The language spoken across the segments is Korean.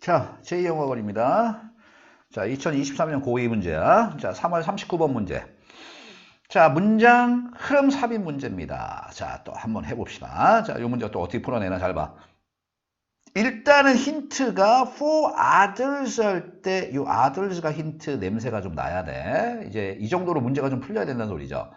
자, 제2영어권입니다. 자, 2023년 고2 문제야. 자, 3월 39번 문제. 자, 문장 흐름 삽입 문제입니다. 자, 또 한번 해봅시다. 자, 이 문제 또 어떻게 풀어내나 잘 봐. 일단은 힌트가 for others 할 때 이 others가 힌트 냄새가 좀 나야 돼. 이제 이 정도로 문제가 좀 풀려야 된다는 소리죠.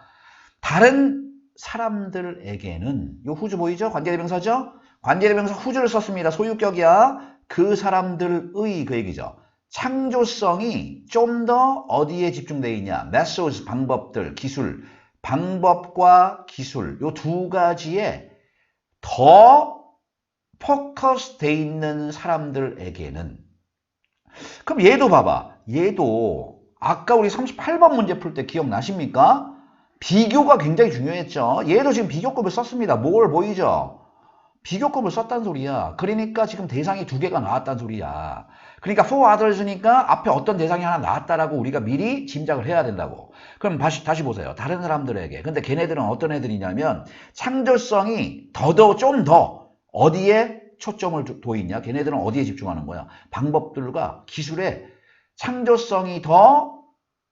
다른 사람들에게는 요 후주 보이죠? 관계대명사죠? 관계대명사 후주를 썼습니다. 소유격이야. 그 사람들의 그 얘기죠. 창조성이 좀 더 어디에 집중되어 있냐? methods, 방법들, 기술. 방법과 기술 요 두 가지에 더 포커스 돼 있는 사람들에게는 그럼 얘도 봐봐. 얘도 아까 우리 38번 문제 풀 때 기억나십니까? 비교가 굉장히 중요했죠. 얘도 지금 비교급을 썼습니다. 뭘 보이죠? 비교급을 썼단 소리야. 그러니까 지금 대상이 두 개가 나왔단 소리야. 그러니까 for others니까 앞에 어떤 대상이 하나 나왔다라고 우리가 미리 짐작을 해야 된다고. 그럼 다시 보세요. 다른 사람들에게. 근데 걔네들은 어떤 애들이냐면 창조성이 좀 더 어디에 초점을 둬있냐? 걔네들은 어디에 집중하는 거야? 방법들과 기술에 창조성이 더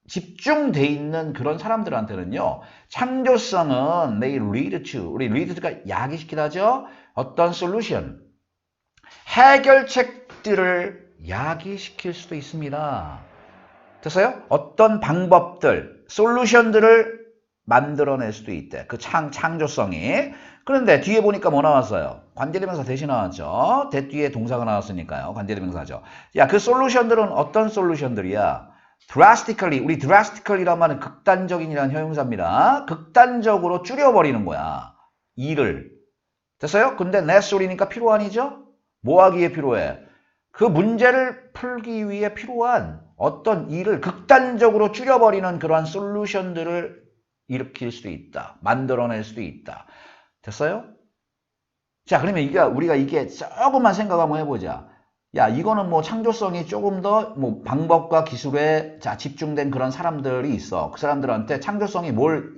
집중돼 있는 그런 사람들한테는요. 창조성은 they lead to, 우리 lead가 야기시키다죠. 어떤 솔루션, 해결책들을 야기시킬 수도 있습니다. 됐어요? 어떤 방법들, 솔루션들을 만들어낼 수도 있대. 그 창조성이. 그런데 뒤에 보니까 뭐 나왔어요? 관계대명사 대신 나왔죠. 대 뒤에 동사가 나왔으니까요. 관계대명사죠. 야, 그 솔루션들은 어떤 솔루션들이야? drastically, 우리 drastically란 말은 극단적인이라는 형용사입니다. 극단적으로 줄여버리는 거야. 일을. 됐어요? 근데 내 소리니까 필요한이죠? 뭐 하기에 필요해? 그 문제를 풀기 위해 필요한 어떤 일을 극단적으로 줄여버리는 그러한 솔루션들을 일으킬 수도 있다. 만들어낼 수도 있다. 됐어요? 자, 그러면 우리가 이게 조금만 생각 한번 해보자. 야, 이거는 뭐 창조성이 조금 더 뭐 방법과 기술에 집중된 그런 사람들이 있어. 그 사람들한테 창조성이 뭘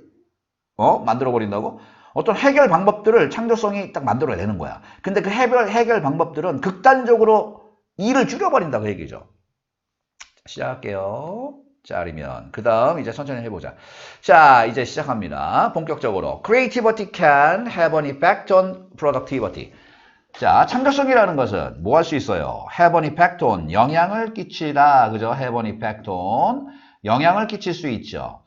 만들어 버린다고? 어떤 해결 방법들을 창조성이 딱 만들어내는 거야. 근데 그 해결 방법들은 극단적으로 일을 줄여버린다 그 얘기죠. 시작할게요. 자, 그러면 그 다음 이제 천천히 해보자. 자, 이제 시작합니다. 본격적으로. Creativity can have an effect on productivity. 자, 창조성이라는 것은 뭐 할 수 있어요? have an effect on, 영향을 끼치다. 그죠? have an effect on, 영향을 끼칠 수 있죠.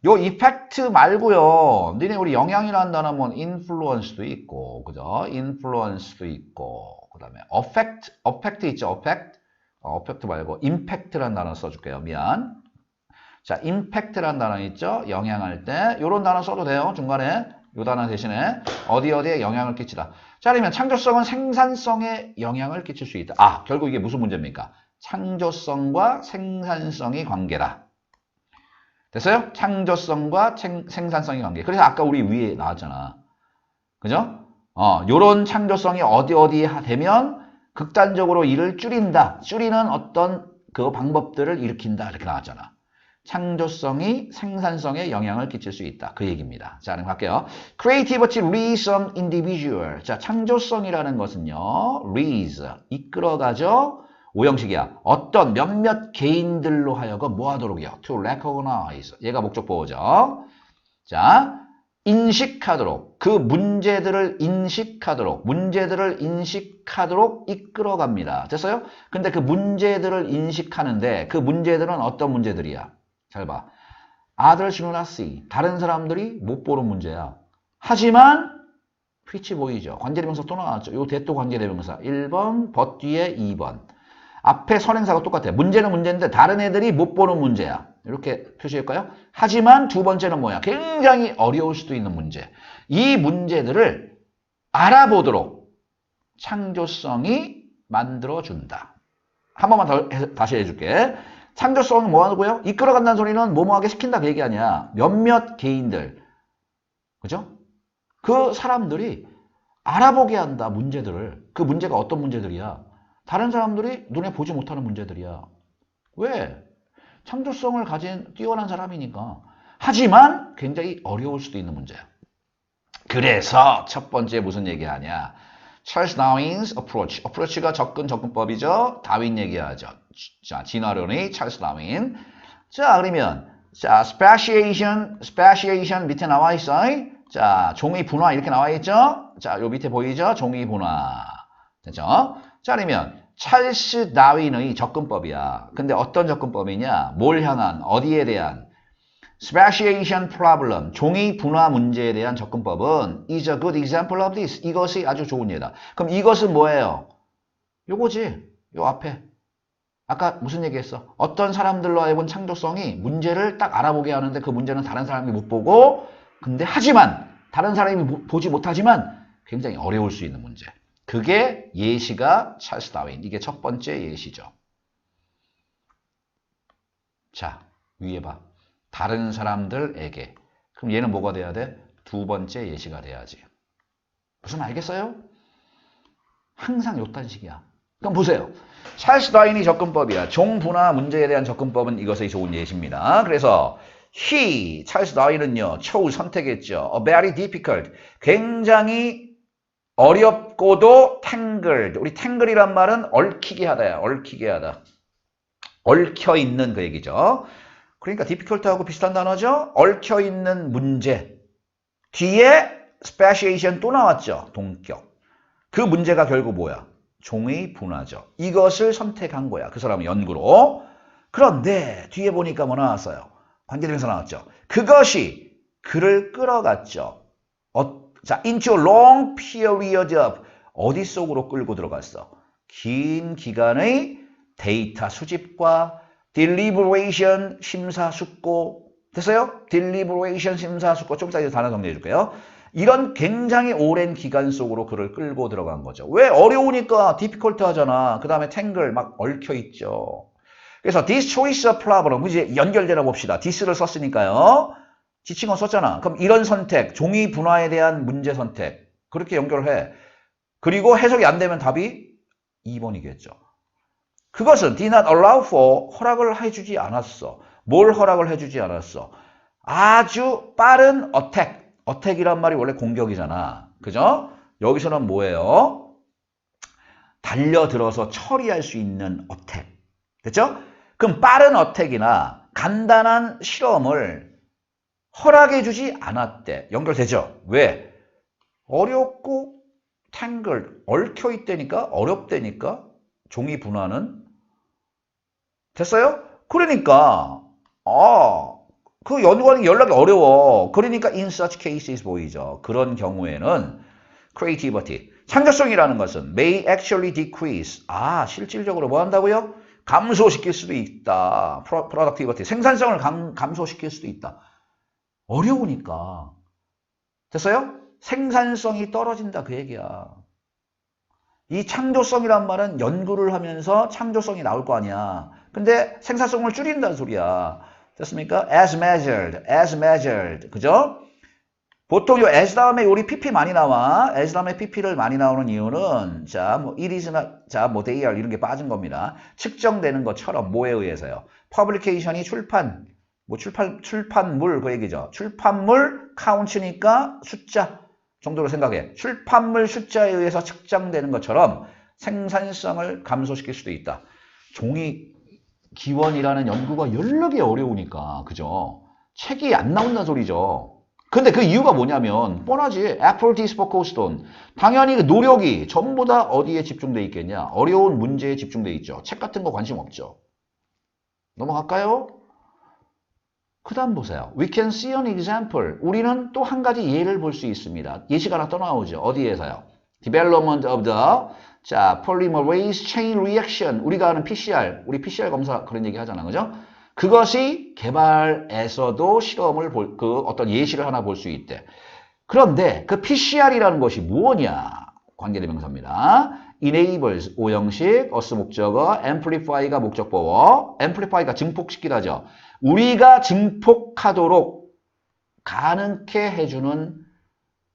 요 effect 말고요. 니네 우리 영향이라는 단어는 influence도 있고, 그죠? influence도 있고, 그 다음에 affect 있죠? affect 말고 impact라는 단어 써줄게요. 미안. 자, impact라는 단어 있죠? 영향할 때. 요런 단어 써도 돼요. 중간에. 요 단어 대신에 어디에 영향을 끼치다. 자, 그러면 창조성은 생산성에 영향을 끼칠 수 있다. 아, 결국 이게 무슨 문제입니까? 창조성과 생산성의 관계다. 됐어요? 창조성과 생산성의 관계. 그래서 아까 우리 위에 나왔잖아. 그죠? 요런 창조성이 어디 되면 극단적으로 일을 줄인다. 줄이는 어떤 그 방법들을 일으킨다. 이렇게 나왔잖아. 창조성이 생산성에 영향을 끼칠 수 있다. 그 얘기입니다. 자, 그럼 갈게요. Creativity leads some individual. 자, 창조성이라는 것은요. leads, 이끌어가죠. 오형식이야. 어떤 몇몇 개인들로 하여금 뭐 하도록이요? To recognize. 얘가 목적 보호죠. 자, 인식하도록. 그 문제들을 인식하도록 이끌어갑니다. 됐어요? 근데 그 문제들을 인식하는데 그 문제들은 어떤 문제들이야? 잘 봐. Others do not see. 다른 사람들이 못 보는 문제야. 하지만 which 보이죠? 관계대명사 또 나왔죠. 요 대또 관계대명사. 1번, but 뒤에 2번. 앞에 선행사가 똑같아요. 문제는 문제인데 다른 애들이 못 보는 문제야. 이렇게 표시할까요? 하지만 두 번째는 뭐야? 굉장히 어려울 수도 있는 문제. 이 문제들을 알아보도록 창조성이 만들어준다. 한 번만 다시 해줄게. 창조성은 뭐 하고요? 이끌어간다는 소리는 뭐뭐하게 시킨다 그 얘기 아니야. 몇몇 개인들. 그죠? 그 사람들이 알아보게 한다, 문제들을. 그 문제가 어떤 문제들이야? 다른 사람들이 눈에 보지 못하는 문제들이야. 왜? 창조성을 가진 뛰어난 사람이니까. 하지만 굉장히 어려울 수도 있는 문제야. 그래서 첫 번째 무슨 얘기하냐? Charles Darwin's approach. approach가 접근법이죠. 다윈 얘기하죠. 자, 진화론의 찰스 다윈. 자, 그러면 자, speciation 밑에 나와 있어. 자, 종의 분화 이렇게 나와 있죠? 자, 요 밑에 보이죠? 종의 분화. 됐죠? 자, 그러면 찰스 다윈의 접근법이야. 근데 어떤 접근법이냐? 뭘 향한, 어디에 대한? Speciation problem, 종의 분화 문제에 대한 접근법은 is a good example of this. 이것이 아주 좋은 예다. 그럼 이것은 뭐예요? 요거지. 요 앞에. 아까 무슨 얘기했어? 어떤 사람들로 해본 창조성이 문제를 딱 알아보게 하는데 그 문제는 다른 사람이 못 보고 근데 하지만 다른 사람이 보지 못하지만 굉장히 어려울 수 있는 문제. 그게 예시가 찰스 다윈. 이게 첫 번째 예시죠. 자, 위에 봐. 다른 사람들에게. 그럼 얘는 뭐가 돼야 돼? 두 번째 예시가 돼야지. 무슨 말 알겠어요? 항상 요딴 식이야. 그럼 보세요. 찰스 다윈이 접근법이야. 종분화 문제에 대한 접근법은 이것이 좋은 예시입니다. 그래서 찰스 다윈은요. 선택했죠. A very difficult. 굉장히 어렵고도 tangled. 우리 tangle이란 말은 얽히게 하다야. 얽히게 하다. 얽혀있는 그 얘기죠. 그러니까 difficult하고 비슷한 단어죠. 얽혀있는 문제. 뒤에 speciation 또 나왔죠. 동격. 그 문제가 결국 뭐야? 종의 분화죠. 이것을 선택한 거야. 그 사람은 연구로. 그런데 뒤에 보니까 뭐 나왔어요? 관계대명사 나왔죠. 그것이 그를 끌어갔죠. 자, into a long period of 어디 속으로 끌고 들어갔어? 긴 기간의 데이터 수집과 deliberation 심사숙고 됐어요? deliberation 심사숙고 좀 이따 단어 정리해 줄게요. 이런 굉장히 오랜 기간 속으로 그를 끌고 들어간 거죠. 왜? 어려우니까 difficult 하잖아. 그 다음에 tangle 막 얽혀 있죠. 그래서 this choice of problem 이제 연결되나 봅시다. this를 썼으니까요. 지칭어 썼잖아. 그럼 이런 선택, 종이 분화에 대한 문제 선택 그렇게 연결해. 그리고 해석이 안 되면 답이 2번이겠죠. 그것은 did not allow for 허락을 해주지 않았어. 뭘 허락을 해주지 않았어? 아주 빠른 어택. 어택이란 말이 원래 공격이잖아. 그죠? 여기서는 뭐예요? 달려들어서 처리할 수 있는 어택. 됐죠? 그럼 빠른 어택이나 간단한 실험을 허락해주지 않았대. 연결되죠? 왜? 어렵고 tangled, 얽혀있다니까? 어렵다니까? 종이 분화는? 됐어요? 그러니까 그 연구하는 게 연락이 어려워. 그러니까 in such cases 보이죠. 그런 경우에는 creativity, 창조성이라는 것은 may actually decrease. 실질적으로 뭐 한다고요? 감소시킬 수도 있다. productivity, 생산성을 감소시킬 수도 있다. 어려우니까. 됐어요? 생산성이 떨어진다 그 얘기야. 이 창조성이란 말은 연구를 하면서 창조성이 나올 거 아니야. 근데 생산성을 줄인다는 소리야. 됐습니까? as measured. 그죠? 보통 요 as 다음에 우리 pp 많이 나와. as 다음에 pp를 많이 나오는 이유는 it is not, they are 이런 게 빠진 겁니다. 측정되는 것처럼 뭐에 의해서요? publication이 출판물 그 얘기죠. 출판물 count니까 숫자 정도로 생각해. 출판물 숫자에 의해서 측정되는 것처럼 생산성을 감소시킬 수도 있다. 종이 기원이라는 연구가 연락이 어려우니까 그죠? 책이 안 나온다는 소리죠. 근데 그 이유가 뭐냐면 뻔하지. Apple Bespoke Stone. 당연히 그 노력이 전부 다 어디에 집중돼 있겠냐? 어려운 문제에 집중돼 있죠. 책 같은 거 관심 없죠. 넘어갈까요? 그 다음 보세요. We can see an example. 우리는 또 한 가지 예를 볼 수 있습니다. 예시가 하나 또 나오죠. 어디에서요? Development of the polymerase chain reaction. 우리가 아는 PCR, 우리 PCR 검사 그런 얘기 하잖아. 그죠? 그것이 개발에서도 실험을 어떤 예시를 하나 볼 수 있대. 그런데 그 PCR이라는 것이 무엇이냐? 관계대명사입니다. enables, 오형식, us 목적어, amplify가 목적보어, amplify가 증폭시키다죠. 우리가 증폭하도록 가능케 해주는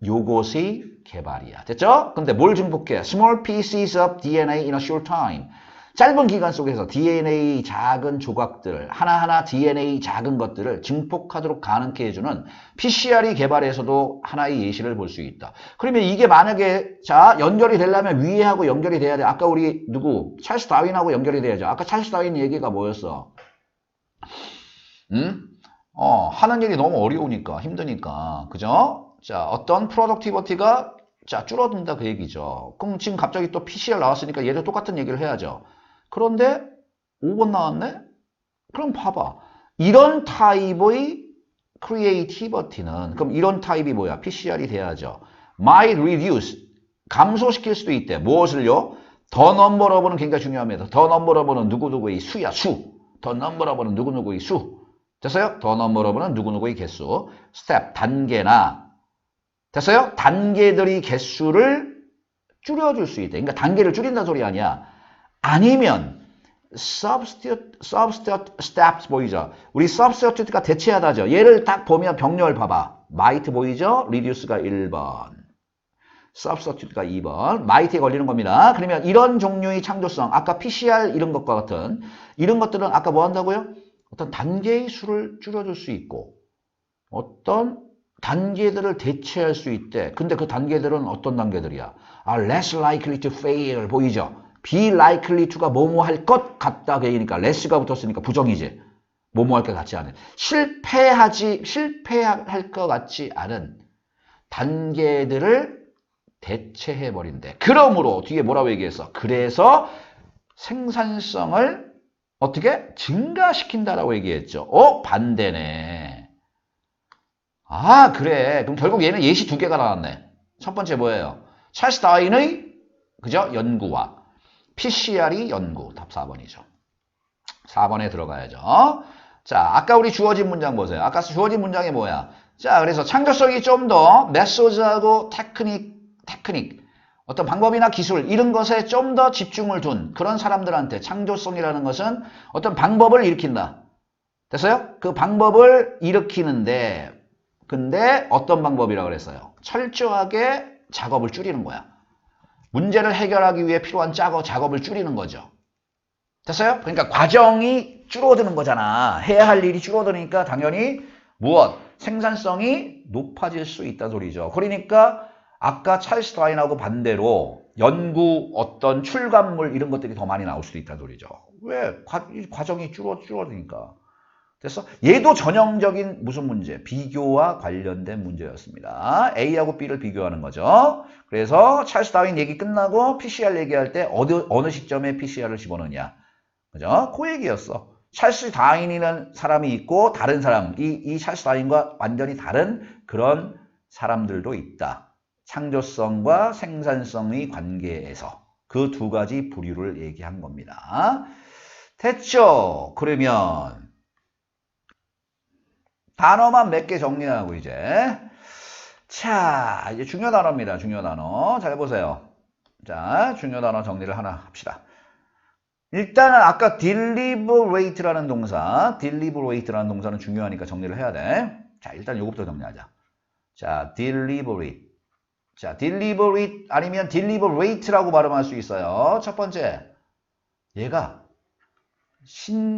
요것이 개발이야. 됐죠? 근데 뭘 증폭해? Small pieces of DNA in a short time. 짧은 기간 속에서 DNA 작은 조각들, 하나하나 DNA 작은 것들을 증폭하도록 가능케 해주는 PCR이 개발해서도 하나의 예시를 볼 수 있다. 그러면 이게 만약에 자 연결이 되려면 위에하고 연결이 돼야 돼. 아까 우리 누구? 찰스 다윈하고 연결이 돼야죠. 아까 찰스 다윈 얘기가 뭐였어? 하는 일이 너무 어려우니까 힘드니까 그죠? 자 어떤 프로덕티비티가 자 줄어든다 그 얘기죠. 그럼 지금 갑자기 또 PCR 나왔으니까 얘도 똑같은 얘기를 해야죠. 그런데 5번 나왔네? 그럼 봐봐. 이런 타입의 creativity는 그럼 이런 타입이 뭐야? PCR이 돼야죠. might reduce 감소시킬 수도 있대. 무엇을요? the number of는 굉장히 중요합니다. the number of는 누구누구의 수야 수. the number of는 누구누구의 수. 됐어요? the number of는 누구누구의 개수. step 단계나 됐어요? 단계들의 개수를 줄여줄 수 있대. 그러니까 단계를 줄인다는 소리 아니야. 아니면 substitute steps 보이죠? 우리 substitute가 대체하다죠. 얘를 딱 보면 병렬 봐봐. might 보이죠? reduce가 1번. substitute가 2번. might에 걸리는 겁니다. 그러면 이런 종류의 창조성, 아까 PCR 이런 것과 같은 이런 것들은 아까 뭐 한다고요? 어떤 단계의 수를 줄여줄 수 있고 어떤 단계들을 대체할 수 있대. 근데 그 단계들은 어떤 단계들이야? less likely to fail 보이죠? be likely to가 뭐뭐 할 것 같다 그러니까 less가 붙었으니까 부정이지. 뭐뭐 할 것 같지 않은. 실패할 것 같지 않은 단계들을 대체해버린대. 그러므로 뒤에 뭐라고 얘기했어? 그래서 생산성을 어떻게? 증가시킨다라고 얘기했죠. 반대네. 그래. 그럼 결국 얘는 예시 두 개가 나왔네. 첫 번째 뭐예요? 찰스 다윈의 그죠? 연구와 PCR이 연구. 답 4번이죠. 4번에 들어가야죠. 자, 아까 우리 주어진 문장 보세요. 아까 주어진 문장이 뭐야? 자, 그래서 창조성이 좀 더 메소드하고 테크닉, 어떤 방법이나 기술 이런 것에 좀 더 집중을 둔 그런 사람들한테 창조성이라는 것은 어떤 방법을 일으킨다. 됐어요? 그 방법을 일으키는데 근데 어떤 방법이라고 그랬어요? 철저하게 작업을 줄이는 거야. 문제를 해결하기 위해 필요한 작업을 줄이는 거죠. 됐어요? 그러니까 과정이 줄어드는 거잖아. 해야 할 일이 줄어드니까 당연히 무엇? 생산성이 높아질 수 있다 소리죠. 그러니까 아까 찰스 다윈하고 반대로 연구 어떤 출간물 이런 것들이 더 많이 나올 수도 있다 소리죠. 왜? 과정이 줄어드니까. 됐어? 얘도 전형적인 무슨 문제? 비교와 관련된 문제였습니다. A하고 B를 비교하는 거죠. 그래서 찰스 다윈 얘기 끝나고 PCR 얘기할 때 어느 시점에 PCR을 집어넣냐. 그죠? 그 얘기였어. 찰스 다윈이라는 사람이 있고 다른 사람, 이 찰스 다윈과 완전히 다른 그런 사람들도 있다. 창조성과 생산성의 관계에서 그 두 가지 부류를 얘기한 겁니다. 됐죠? 그러면 단어만 몇 개 정리하고 이제 자 이제 중요 단어입니다. 중요 단어 잘 보세요. 자 중요 단어 정리를 하나 합시다. 일단은 아까 deliberate라는 동사는 중요하니까 정리를 해야 돼. 자 일단 요것부터 정리하자. 자 deliberate 아니면 deliberate라고 발음할 수 있어요. 첫 번째 얘가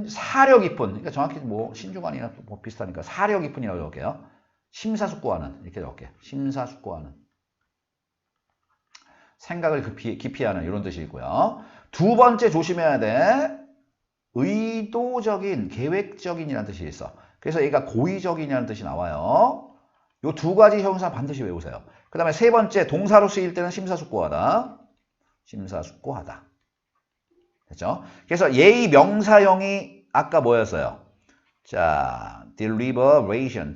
사려 깊은, 그러니까 정확히 뭐 신중한이나 뭐 비슷하니까 사려 깊은이라고 적을게요. 심사숙고하는 이렇게 적을게요. 심사숙고하는 생각을 깊이 하는 이런 뜻이 있고요. 두 번째 조심해야 돼. 의도적인, 계획적인이라는 뜻이 있어. 그래서 얘가 고의적인이라는 뜻이 나와요. 요 두 가지 형용사 반드시 외우세요. 그 다음에 세 번째 동사로 쓰일 때는 심사숙고하다. 됐죠? 그래서 예의 명사형이 아까 뭐였어요? 자, deliberation,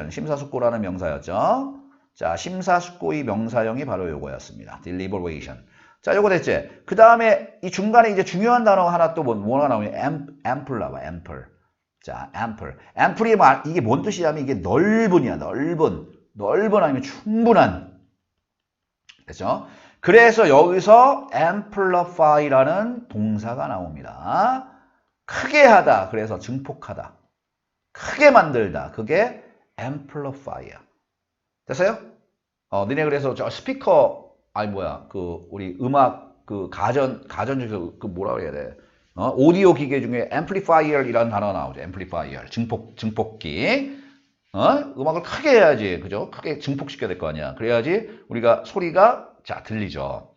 심사숙고라는 명사였죠? 자, 심사숙고의 명사형이 바로 요거였습니다. deliberation. 자, 요거 됐지? 그 다음에 이 중간에 이제 중요한 단어가 하나 또 뭐가 나오냐? ample 나와, ample. 자, ample. ample이 이게 뭔 뜻이냐면 이게 넓은이야, 넓은 아니면 충분한. 됐죠? 그래서 여기서 amplify라는 동사가 나옵니다. 크게 하다. 그래서 증폭하다. 크게 만들다. 그게 amplify야. 됐어요? 니네 그래서 저 스피커 우리 음악 가전에서 뭐라 그래야 돼? 오디오 기계 중에 amplifier이라는 단어가 나오죠. amplifier, 증폭기. 음악을 크게 해야지, 그죠? 크게 증폭시켜야 될 거 아니야. 그래야지 우리가 소리가 자 들리죠.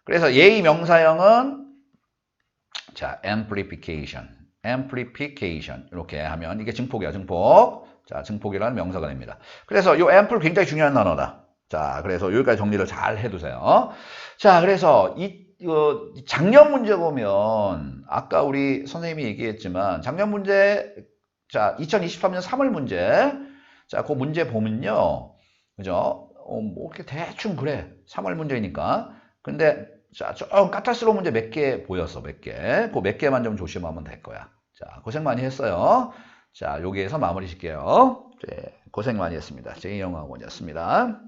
그래서 예의 명사형은 자 amplification 이렇게 하면 이게 증폭이야, 증폭. 자, 증폭이라는 명사가 됩니다. 그래서 이 amp 굉장히 중요한 단어다. 자, 그래서 여기까지 정리를 잘 해두세요. 자, 그래서 작년 문제 보면 아까 우리 선생님이 얘기했지만 작년 문제 자 2023년 3월 문제 자, 그 문제 보면요, 그죠? 뭐 이렇게 대충 그래 3월 문제니까. 근데 자, 좀 까탈스러운 문제 몇 개 보였어, 몇 개. 그 몇 개만 좀 조심하면 될 거야. 자, 고생 많이 했어요. 자, 여기에서 마무리 짓게요. 네, 고생 많이 했습니다. 제이영학원이었습니다.